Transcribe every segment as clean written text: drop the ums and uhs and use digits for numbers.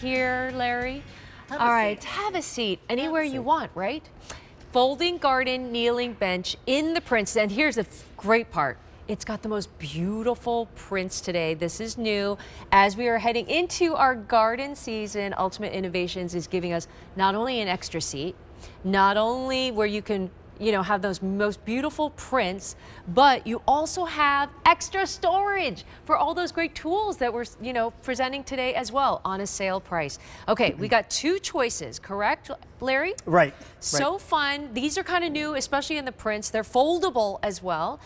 Here, Larry. All right, have a seat anywhere you want, right? Folding garden kneeling bench in the prints. And here's the great part. It's got the most beautiful prints today. This is new. As we are heading into our garden season, Ultimate Innovations is giving us not only an extra seat, not only where you can have those most beautiful prints, but you also have extra storage for all those great tools that we're, presenting today as well on a sale price. Okay, we got two choices, correct, Larry? Right. So fun. These are kind of new, especially in the prints. They're foldable as well,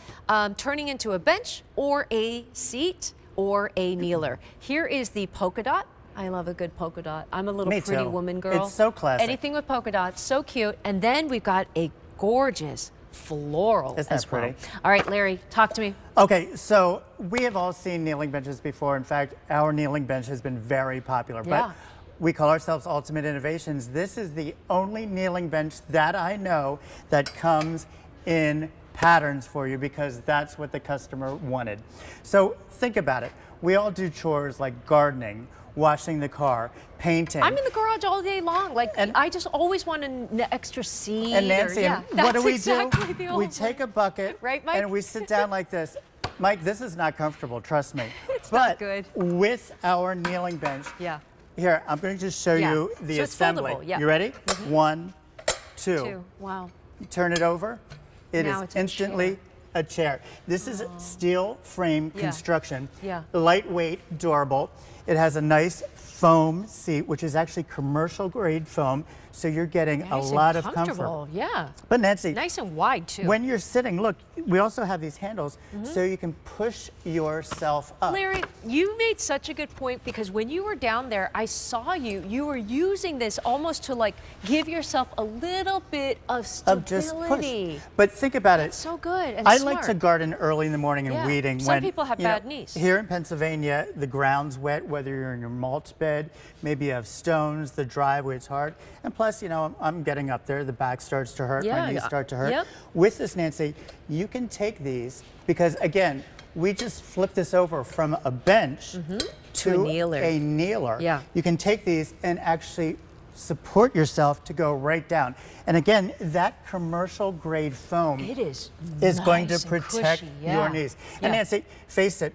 turning into a bench or a seat or a kneeler. Here is the polka dot. I love a good polka dot. I'm a little pretty woman girl. It's so classic. Anything with polka dots, so cute. And then we've got a gorgeous floral Isn't that as well. pretty? All right, Larry, talk to me. Okay, so we have all seen kneeling benches before. In fact, our kneeling bench has been very popular. Yeah. But we call ourselves Ultimate Innovations. This is the only kneeling bench that I know that comes in patterns for you because that's what the customer wanted. So think about it. We all do chores like gardening, washing the car, painting. I'm in the garage all day long. I just always want an extra seat. And Nancy, what do we do? We take take a bucket, right, Mike? and we sit down like this. Mike, this is not comfortable, trust me. It's not good. With our kneeling bench, here, I'm going to just show you the assembly. Foldable, You ready? 1, 2. Wow. You turn it over. It Now is it's a instantly a chair. This is steel frame construction, Yeah. lightweight, durable. It has a nice foam seat, which is actually commercial grade foam, so you're getting a lot of comfort. Yeah. But Nancy, Nice and wide too. when you're sitting, look, we also have these handles so you can push yourself up. Larry, you made such a good point because when you were down there, I saw you were using this almost to give yourself a little bit of stability. Just push. But think about it. So good and I smart. like to garden early in the morning and weeding. Some people have bad knees. Here in Pennsylvania, the ground's wet, whether you're in your mulch bed, maybe you have stones, the driveway's hard. And plus, I'm getting up there, the back starts to hurt, my knees start to hurt. Yep. With this, Nancy, you can take these because, again, we just flip this over from a bench to a kneeler. Yeah. You can take these and actually support yourself to go right down. And again, that commercial grade foam is going to nice and protect cushy, your knees. And Nancy, face it,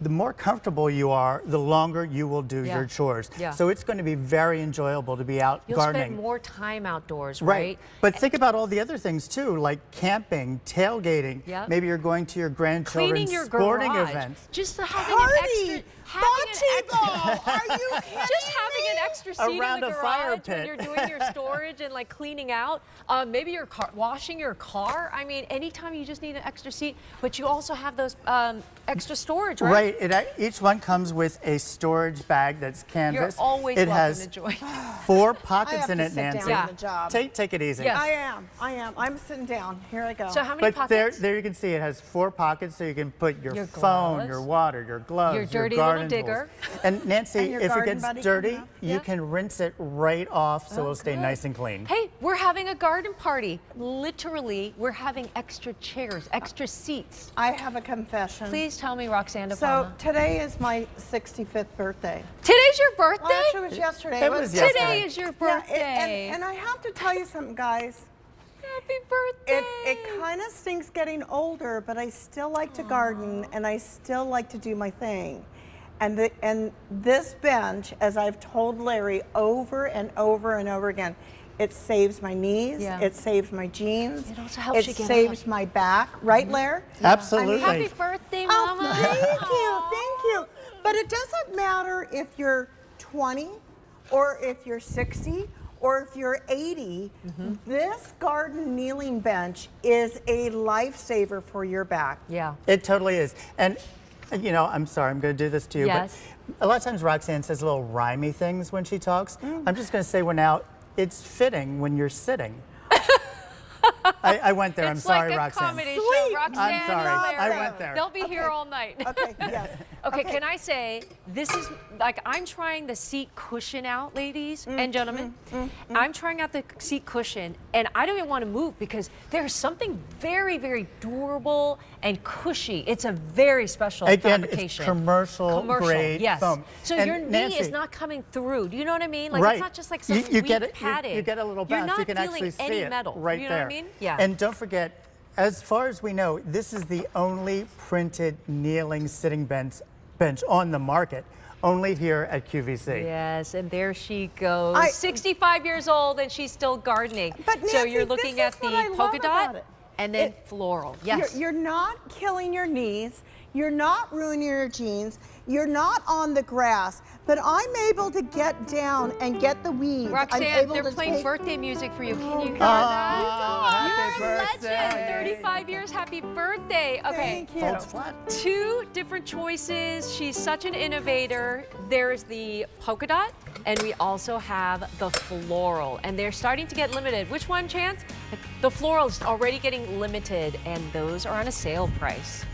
the more comfortable you are, the longer you will do your chores. So it's going to be very enjoyable to be out gardening. You'll spend more time outdoors, Right. But think about all the other things too, like camping, tailgating. Maybe you're going to your grandchildren's sporting events. Just having an extra Are you kidding Just having an extra seat Around in the a fire garage pit. when you're doing your storage and cleaning out. Maybe you're washing your car. I mean, anytime you just need an extra seat, but you also have those extra storage, right? Right. Each one comes with a storage bag that's canvas. You're always it welcome has to join. 4 pockets in it, Sit Nancy. down on the job. Take it easy. Yeah. I am. I'm sitting down. Here I go. So how many But pockets? there you can see it has 4 pockets, so you can put your phone, gloves, your water, your gloves, your dirty little garden digger. tools. And Nancy, And your if it garden gets buddy dirty, coming up. you can rinse it right off, so it'll stay good. nice and clean. Hey, we're having a garden party. Literally, we're having extra chairs, extra seats. I have a confession. Please tell me, Roxanne So DePalma. today is my 65th birthday. Today's your birthday? Well, actually, it was yesterday. It was yesterday. Today is your birthday. And I have to tell you something, guys. Happy birthday. It kind of stinks getting older, but I still like to garden and I still like to do my thing. And this bench, as I've told Larry over and over and over again, it saves my knees, it saves my jeans, It also helps you get saves up. my back, right, Larry? Absolutely. Happy birthday, Mama. Thank you. But it doesn't matter if you're 20 or if you're 60 or if you're 80, this garden kneeling bench is a lifesaver for your back. Yeah. It totally is. And I'm sorry, I'm going to do this to you, Yes. but a lot of times Roxanne says little rhymey things when she talks. I'm just going to say now, it's fitting when you're sitting. I went there. I'm It's sorry, like a Roxanne. comedy Sweet. show. Roxanne, I'm sorry. and I Larry. went there. They'll be here Okay. all night. Okay, yes. Okay, can I say, this is, like, I'm trying the seat cushion out, ladies and gentlemen. I'm trying out the seat cushion, and I don't even want to move because there's something very, very durable and cushy. It's a very special Again, fabrication. it's commercial grade yes. foam. So And your knee Nancy, is not coming through. Do you know what I mean? Like, right. it's not just like some you weak get it, padding. you get a little You're bounce. not You can feeling actually see any it metal. right you know there. what I mean? Yeah. And don't forget, as far as we know, this is the only printed kneeling sitting bench on the market, only here at QVC. Yes, and there she goes. I- 65 years old and she's still gardening. But so Nancy, you're looking this at is what the I love polka about dot it. and then floral. Yes. You're not killing your knees. You're not ruining your jeans. You're not on the grass. But I'm able to get down and get the weeds. I'm Roxanne, able they're to playing take- birthday music for you. Can you hear Ah, that? happy You're a birthday. legend. 35 years. Happy birthday. Okay. Thank you. Folds flat. Two different choices. She's such an innovator. There's the polka dot, and we also have the floral, and they're starting to get limited. Which one, Chance? The floral is already getting limited, and those are on a sale price.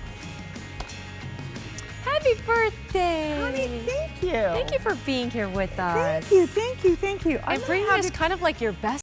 Happy birthday! Honey, thank you. Thank you for being here with us. Thank you, thank you, thank you. I'm And bringing gonna us have kind of like your best